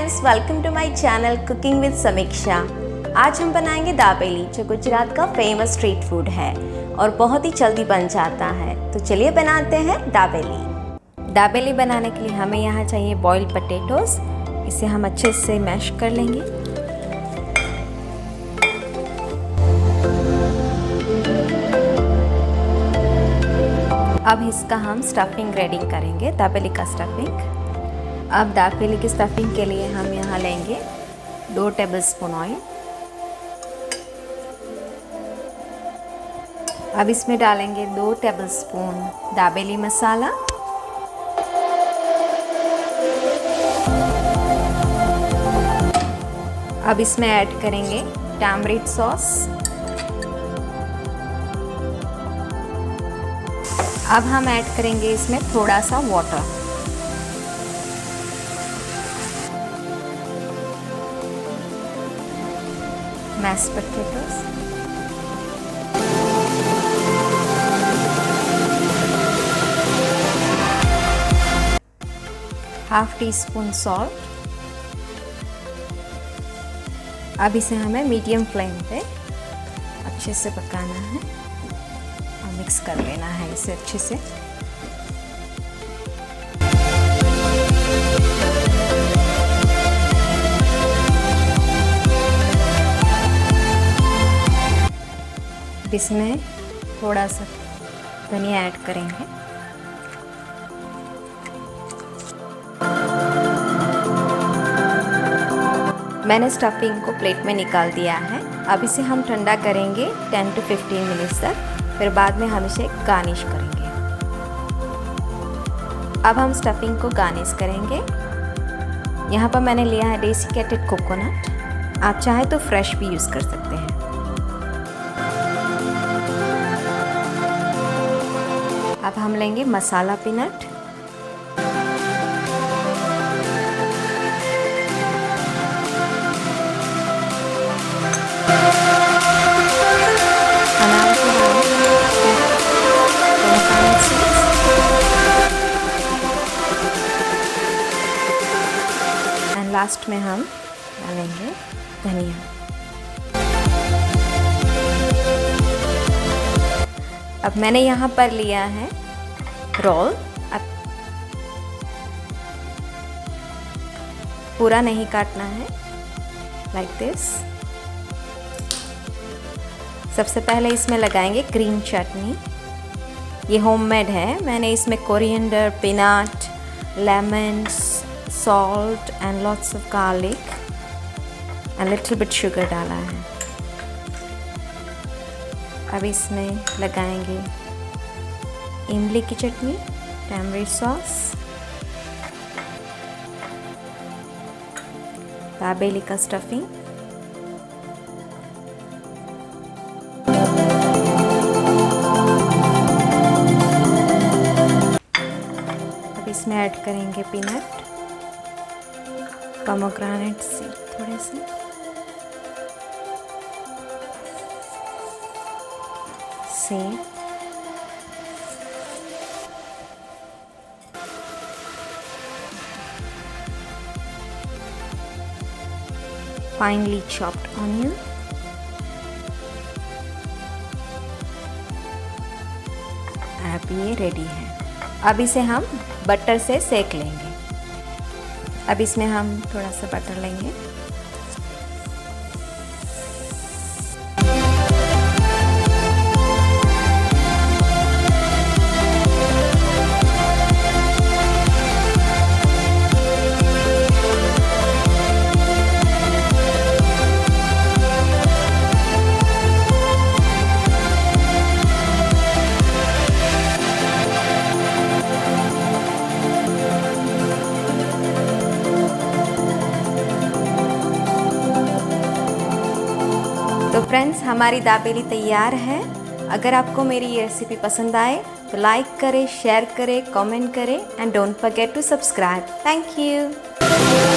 Friends, welcome to my channel cooking with Samiksha. आज हम बनाएंगे दाबेली, जो गुजरात का फेमस स्ट्रीट फूड है और बहुत ही जल्दी बन जाता है। तो चलिए बनाते हैं दाबेली। दाबेली बनाने के लिए हमें यहाँ चाहिए बॉइल्ड पोटैटोस। इसे हम अच्छे से मैश कर लेंगे। अब इसका हम स्टफिंग रेडी करेंगे, दाबेली का स्टफिंग। अब दाबेली की स्टफिंग के लिए हम यहाँ लेंगे 2 टेबलस्पून ऑयल। अब इसमें डालेंगे 2 टेबलस्पून दाबेली मसाला। अब इसमें ऐड करेंगे टैमरिंड सॉस। अब हम ऐड करेंगे इसमें थोड़ा सा water. Mashed potatoes, half teaspoon salt. अब इसे हमें मीडियम फ्लेम पे अच्छे से पकाना है और मिक्स कर लेना है इसे अच्छे से। इसमें थोड़ा सा धनिया ऐड करेंगे। मैंने स्टफिंग को प्लेट में निकाल दिया है। अब इसे हम ठंडा करेंगे 10 to 15 मिनट्स तक, फिर बाद में हम इसे गार्निश करेंगे। अब हम स्टफिंग को गार्निश करेंगे। यहाँ पर मैंने लिया है डेसिकेटेड कोकोनट। आप चाहे तो फ्रेश भी यूज़ कर सकते हैं। अब हम लेंगे मसाला पीनट। एंड लास्ट में हम डालेंगे धनिया। अब मैंने यहाँ पर लिया है रोल। अब पूरा नहीं काटना है, लाइक दिस। सबसे पहले इसमें लगाएंगे ग्रीन चटनी। ये होममेड है। मैंने इसमें coriander, peanut, lemon, salt and lots of garlic and little bit sugar डाला है। अब इसमें लगाएंगे इमली की चटनी, टैमरिंड सॉस, दाबेली का स्टफिंग, अब इसमें ऐड करेंगे पीनट, पोमेग्रेनेट सीड थोड़े से, सेब, finely chopped onion, अब ये रेडी है। अब इसे हम बटर से सेक लेंगे। अब इसमें हम थोड़ा सा बटर लेंगे। तो फ्रेंड्स, हमारी दाबेली तैयार है। अगर आपको मेरी ये रेसिपी पसंद आए तो लाइक करें, शेयर करें, कमेंट करें and don't forget to subscribe. Thank you.